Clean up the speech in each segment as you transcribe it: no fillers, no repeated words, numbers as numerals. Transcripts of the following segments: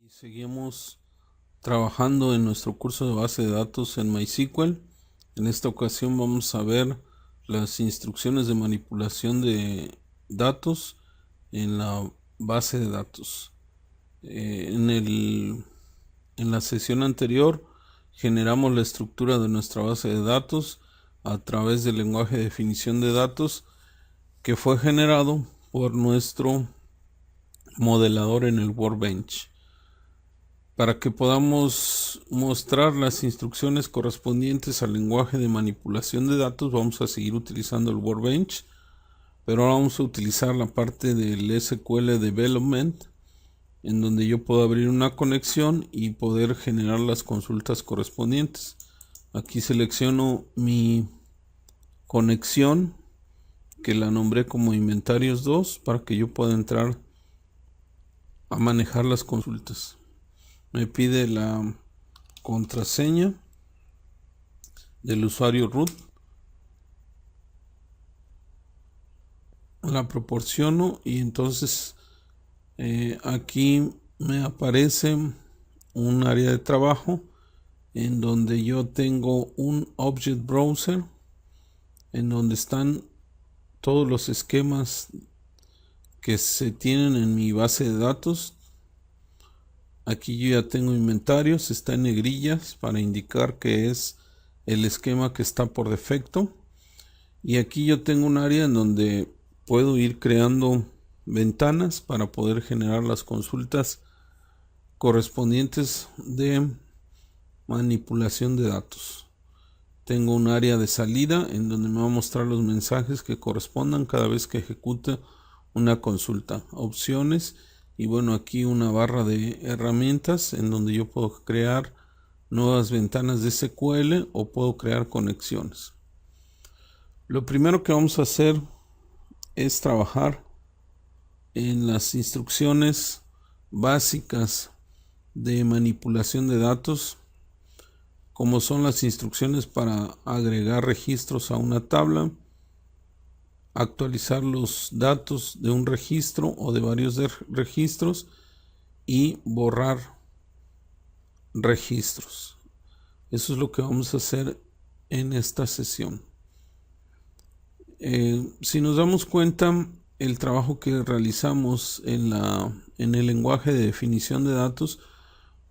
Y seguimos trabajando en nuestro curso de base de datos en MySQL. En esta ocasión vamos a ver las instrucciones de manipulación de datos en la base de datos. En la sesión anterior generamos la estructura de nuestra base de datos a través del lenguaje de definición de datos que fue generado por nuestro modelador en el Workbench. Para que podamos mostrar las instrucciones correspondientes al lenguaje de manipulación de datos, vamos a seguir utilizando el Workbench, pero ahora vamos a utilizar la parte del SQL Development, en donde yo puedo abrir una conexión y poder generar las consultas correspondientes. Aquí selecciono mi conexión, que la nombré como inventarios 2, para que yo pueda entrar a manejar las consultas. Me pide la contraseña del usuario root, la proporciono y entonces aquí me aparece un área de trabajo en donde yo tengo un Object Browser en donde están todos los esquemas que se tienen en mi base de datos. Aquí yo ya tengo inventarios, está en negrillas para indicar que es el esquema que está por defecto. Y aquí yo tengo un área en donde puedo ir creando ventanas para poder generar las consultas correspondientes de manipulación de datos. Tengo un área de salida en donde me va a mostrar los mensajes que correspondan cada vez que ejecute una consulta. Opciones. Y bueno, aquí una barra de herramientas en donde yo puedo crear nuevas ventanas de SQL o puedo crear conexiones. Lo primero que vamos a hacer es trabajar en las instrucciones básicas de manipulación de datos, como son las instrucciones para agregar registros a una tabla, actualizar los datos de un registro o de varios registros y borrar registros. Eso es lo que vamos a hacer en esta sesión. Si nos damos cuenta, el trabajo que realizamos en el lenguaje de definición de datos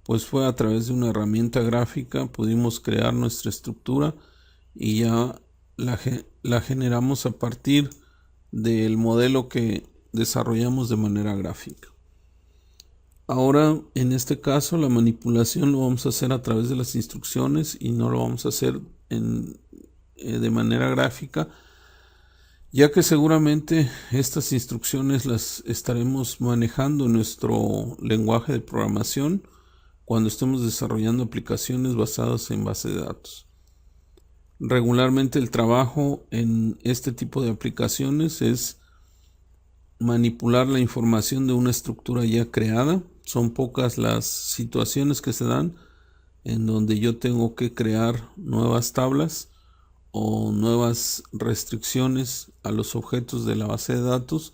pues fue a través de una herramienta gráfica. Pudimos crear nuestra estructura y ya la generamos a partir del modelo que desarrollamos de manera gráfica. Ahora, en este caso, la manipulación lo vamos a hacer a través de las instrucciones y no lo vamos a hacer de manera gráfica, ya que seguramente estas instrucciones las estaremos manejando en nuestro lenguaje de programación cuando estemos desarrollando aplicaciones basadas en base de datos. Regularmente el trabajo en este tipo de aplicaciones es manipular la información de una estructura ya creada. Son pocas las situaciones que se dan en donde yo tengo que crear nuevas tablas o nuevas restricciones a los objetos de la base de datos.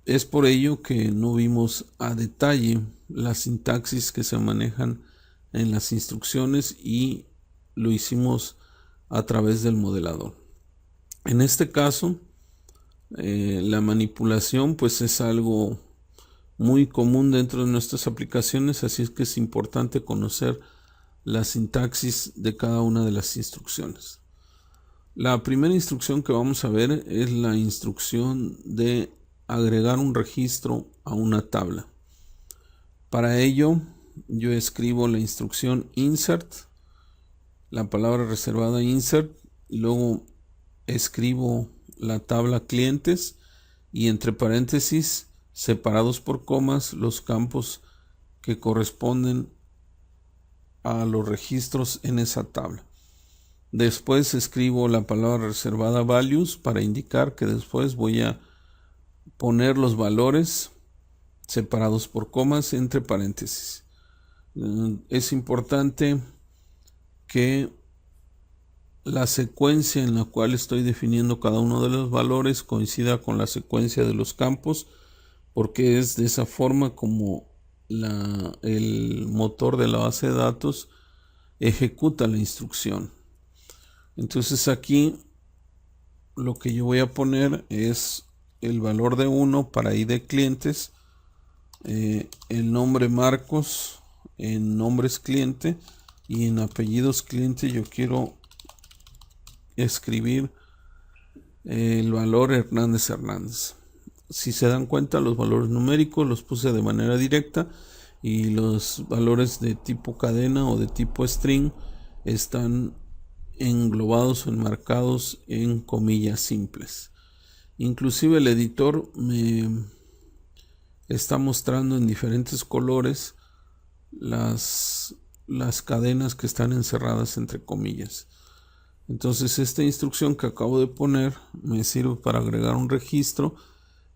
Es por ello que no vimos a detalle las sintaxis que se manejan en las instrucciones y lo hicimos a través del modelador. En este caso, la manipulación pues es algo muy común dentro de nuestras aplicaciones, así es que es importante conocer la sintaxis de cada una de las instrucciones. La primera instrucción que vamos a ver es la instrucción de agregar un registro a una tabla. Para ello, yo escribo la instrucción insert, la palabra reservada insert, y luego escribo la tabla clientes y entre paréntesis, separados por comas, los campos que corresponden a los registros en esa tabla. Después escribo la palabra reservada values para indicar que después voy a poner los valores separados por comas entre paréntesis. Es importante que la secuencia en la cual estoy definiendo cada uno de los valores coincida con la secuencia de los campos, porque es de esa forma como el motor de la base de datos ejecuta la instrucción. Entonces aquí lo que yo voy a poner es el valor de 1 para ID clientes, el nombre Marcos en nombres cliente, y en apellidos cliente yo quiero escribir el valor Hernández Hernández. Si se dan cuenta, los valores numéricos los puse de manera directa y los valores de tipo cadena o de tipo string están englobados o enmarcados en comillas simples. Inclusive el editor me está mostrando en diferentes colores las cadenas que están encerradas entre comillas. Entonces esta instrucción que acabo de poner me sirve para agregar un registro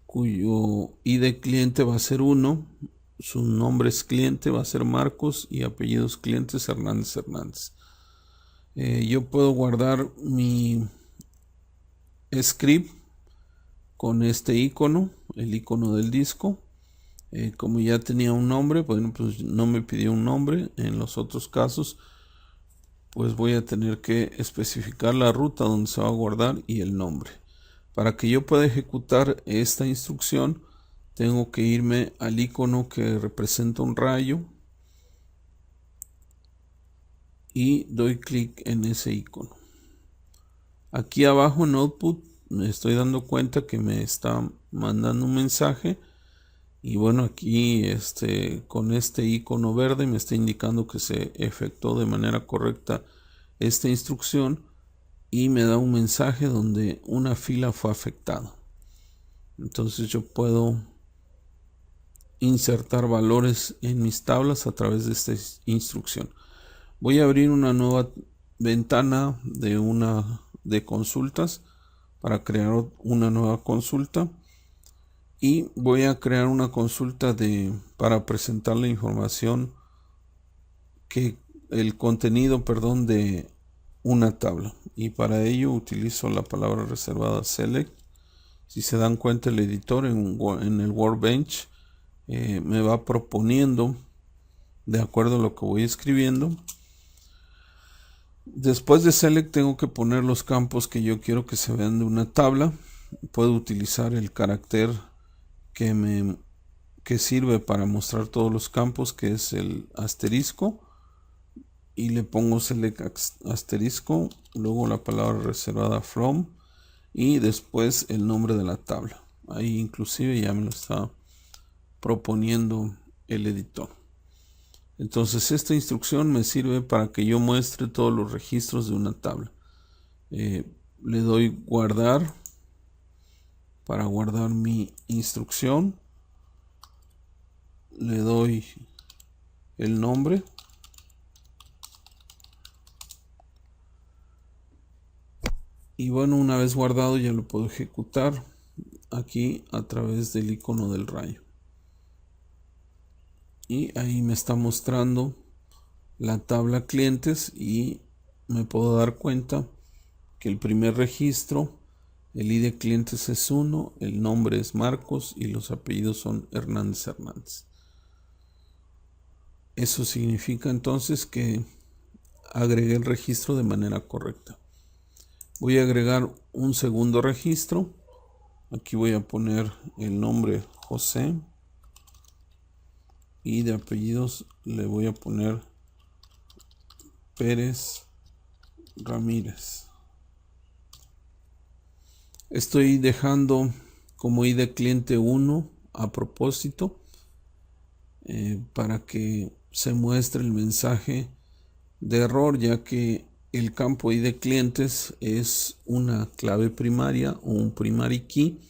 cuyo ID cliente va a ser 1, su nombre es cliente, va a ser Marcos, y apellidos clientes Hernández Hernández. Yo puedo guardar mi script con este icono, el icono del disco. Como ya tenía un nombre, bueno, pues no me pidió un nombre. En los otros casos, pues voy a tener que especificar la ruta donde se va a guardar y el nombre. Para que yo pueda ejecutar esta instrucción, tengo que irme al icono que representa un rayo y doy clic en ese icono. Aquí abajo en Output me estoy dando cuenta que me está mandando un mensaje, y bueno, aquí con este icono verde me está indicando que se efectuó de manera correcta esta instrucción, y me da un mensaje donde una fila fue afectada. Entonces yo puedo insertar valores en mis tablas a través de esta instrucción. Voy a abrir una nueva ventana de consultas para crear una nueva consulta, y voy a crear una consulta para presentar la información el contenido, de una tabla, y para ello utilizo la palabra reservada select. Si se dan cuenta, el editor en el Workbench me va proponiendo de acuerdo a lo que voy escribiendo. Después de select tengo que poner los campos que yo quiero que se vean de una tabla. Puedo utilizar el carácter que sirve para mostrar todos los campos, que es el asterisco, y le pongo select asterisco, luego la palabra reservada from, y después el nombre de la tabla. Ahí inclusive ya me lo está proponiendo el editor. Entonces esta instrucción me sirve para que yo muestre todos los registros de una tabla. Le doy guardar para guardar mi instrucción. Le doy el nombre. Y bueno, una vez guardado ya lo puedo ejecutar aquí a través del icono del rayo. Y ahí me está mostrando la tabla clientes, y me puedo dar cuenta que el primer registro, el ID clientes es 1, el nombre es Marcos y los apellidos son Hernández Hernández. Eso significa entonces que agregué el registro de manera correcta. Voy a agregar un segundo registro. Aquí voy a poner el nombre José, y de apellidos le voy a poner Pérez Ramírez. Estoy dejando como ID cliente 1 a propósito, para que se muestre el mensaje de error, ya que el campo ID clientes es una clave primaria o un primary key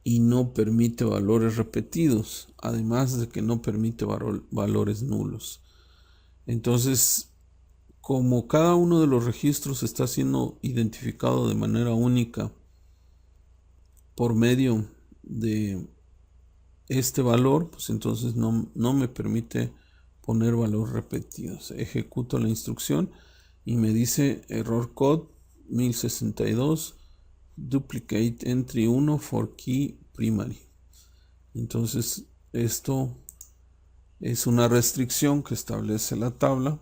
y no permite valores repetidos, además de que no permite valores nulos. Entonces, como cada uno de los registros está siendo identificado de manera única por medio de este valor, pues entonces no me permite poner valores repetidos. Ejecuto la instrucción y me dice error code 1062 duplicate entry 1 for key primary. Entonces esto Es una restricción que establece la tabla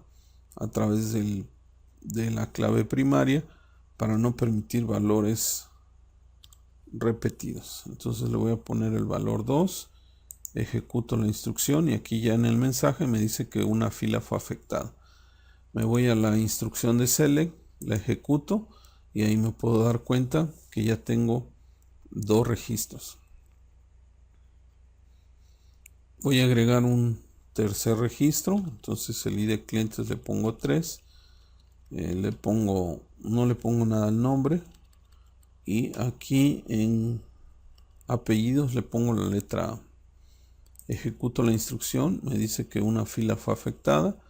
a través de la clave primaria para no permitir valores repetidos. Entonces le voy a poner el valor 2, ejecuto la instrucción y aquí ya en el mensaje me dice que una fila fue afectada. Me voy a la instrucción de select, la ejecuto y ahí me puedo dar cuenta que ya tengo 2 registros. Voy a agregar un tercer registro, entonces el ID clientes le pongo 3, no le pongo nada al nombre y aquí en apellidos le pongo la letra A. Ejecuto la instrucción, me dice que una fila fue afectada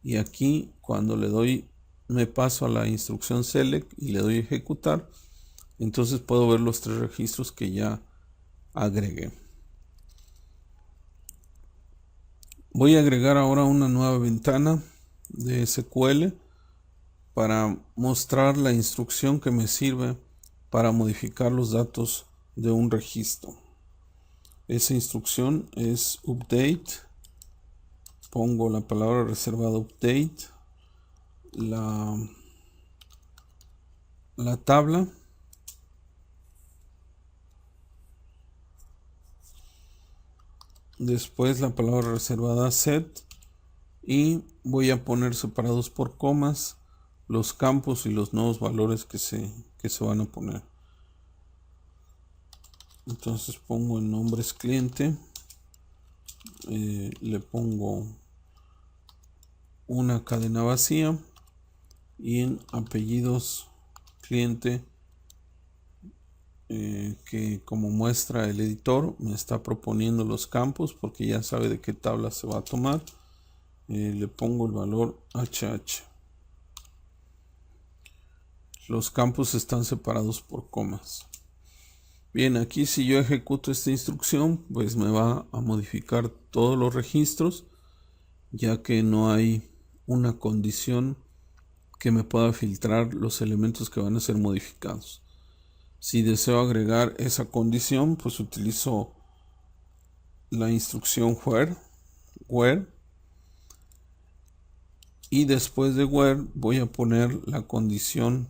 y aquí cuando le doy, me paso a la instrucción select y le doy ejecutar, entonces puedo ver los 3 registros que ya agregué. Voy a agregar ahora una nueva ventana de SQL para mostrar la instrucción que me sirve para modificar los datos de un registro. Esa instrucción es update, pongo la palabra reservada update, la tabla, después la palabra reservada set y voy a poner separados por comas los campos y los nuevos valores que se van a poner. Entonces pongo en nombres cliente, le pongo una cadena vacía y en apellidos cliente, que como muestra el editor me está proponiendo los campos porque ya sabe de qué tabla se va a tomar, le pongo el valor HH. Los campos están separados por comas. Bien, aquí si yo ejecuto esta instrucción, pues me va a modificar todos los registros, ya que no hay una condición que me pueda filtrar los elementos que van a ser modificados. Si deseo agregar esa condición, pues utilizo la instrucción where y después de where voy a poner la condición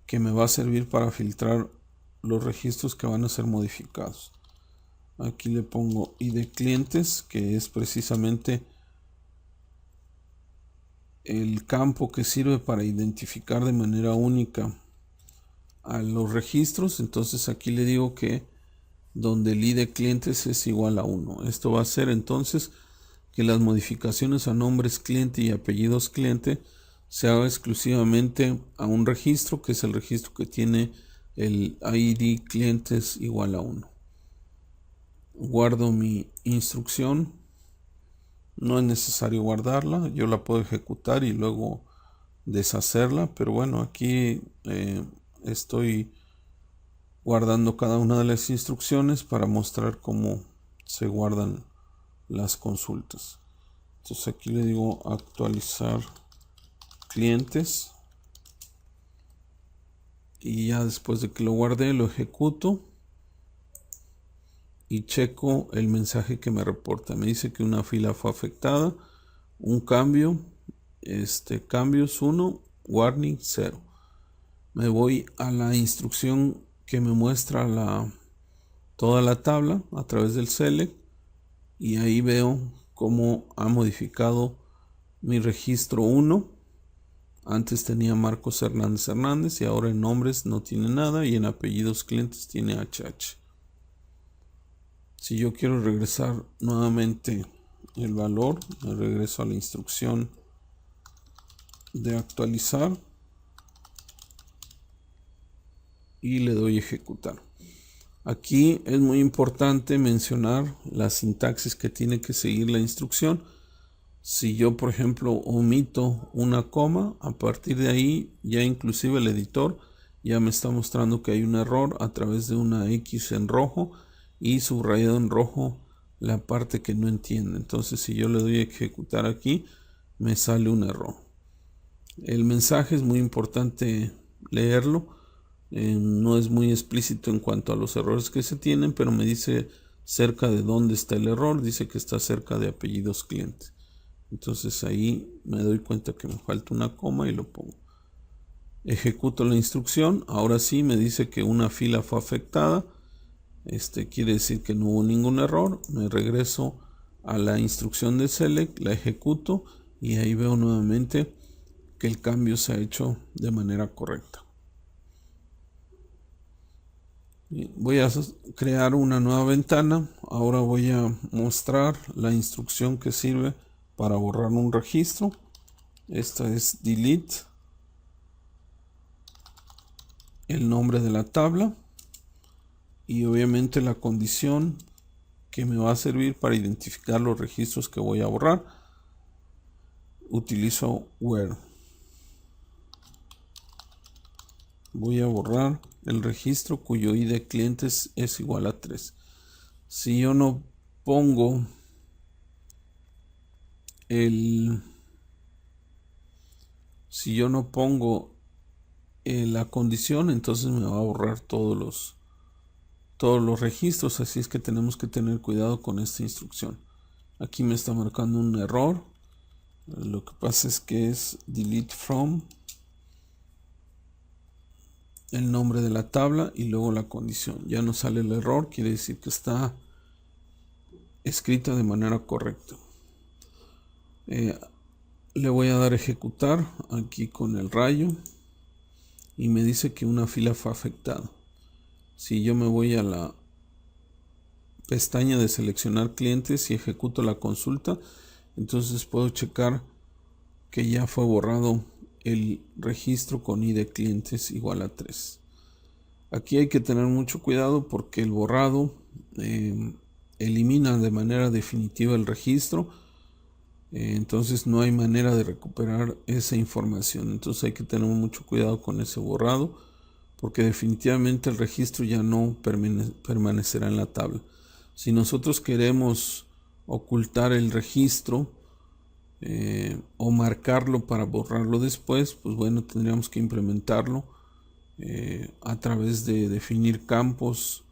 que me va a servir para filtrar los registros que van a ser modificados. Aquí le pongo ID clientes, que es precisamente el campo que sirve para identificar de manera única a los registros. Entonces aquí le digo que donde el ID clientes es igual a 1. Esto va a hacer entonces que las modificaciones a nombres cliente y apellidos cliente se haga exclusivamente a un registro, que es el registro que tiene el ID clientes igual a 1. Guardo mi instrucción. No es necesario guardarla, yo la puedo ejecutar y luego deshacerla, pero bueno, aquí estoy guardando cada una de las instrucciones para mostrar cómo se guardan las consultas. Entonces aquí le digo actualizar clientes y ya después de que lo guardé lo ejecuto y checo el mensaje que me reporta. Me dice que una fila fue afectada, un cambio, cambios 1, warning 0. Me voy a la instrucción que me muestra toda la tabla a través del select y ahí veo cómo ha modificado mi registro 1. Antes tenía Marcos Hernández Hernández y ahora en nombres no tiene nada y en apellidos clientes tiene HH. Si yo quiero regresar nuevamente el valor, me regreso a la instrucción de actualizar y le doy ejecutar. Aquí es muy importante mencionar la sintaxis que tiene que seguir la instrucción. Si yo, por ejemplo, omito una coma, a partir de ahí ya inclusive el editor ya me está mostrando que hay un error a través de una X en rojo y subrayado en rojo la parte que no entiende. Entonces si yo le doy a ejecutar aquí, me sale un error. El mensaje es muy importante leerlo. No es muy explícito en cuanto a los errores que se tienen, pero me dice cerca de dónde está el error, dice que está cerca de apellidos cliente. Entonces ahí me doy cuenta que me falta una coma y lo pongo. Ejecuto la instrucción. Ahora sí me dice que una fila fue afectada. Quiere decir que no hubo ningún error. Me regreso a la instrucción de select, la ejecuto y ahí veo nuevamente que el cambio se ha hecho de manera correcta. Voy a crear una nueva ventana. Ahora voy a mostrar la instrucción que sirve para borrar un registro. Esta es delete, el nombre de la tabla y obviamente la condición que me va a servir para identificar los registros que voy a borrar. Utilizo where. Voy a borrar el registro cuyo ID de clientes es igual a 3. Si yo no pongo la condición, entonces me va a borrar todos los registros, así es que tenemos que tener cuidado con esta instrucción. Aquí me está marcando un error. Lo que pasa es que es delete from el nombre de la tabla y luego la condición. Ya no sale el error, quiere decir que está escrita de manera correcta. Le voy a dar a ejecutar aquí con el rayo y me dice que una fila fue afectada. Si yo me voy a la pestaña de seleccionar clientes y ejecuto la consulta, entonces puedo checar que ya fue borrado el registro con ID de clientes igual a 3. Aquí hay que tener mucho cuidado porque el borrado elimina de manera definitiva el registro. Entonces no hay manera de recuperar esa información. Entonces hay que tener mucho cuidado con ese borrado porque definitivamente el registro ya no permanecerá en la tabla. Si nosotros queremos ocultar el registro o marcarlo para borrarlo después, pues bueno, tendríamos que implementarlo a través de definir campos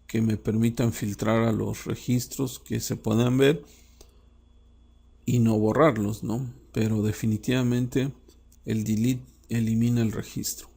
que me permitan filtrar a los registros que se puedan ver y no borrarlos, ¿no? Pero definitivamente el delete elimina el registro.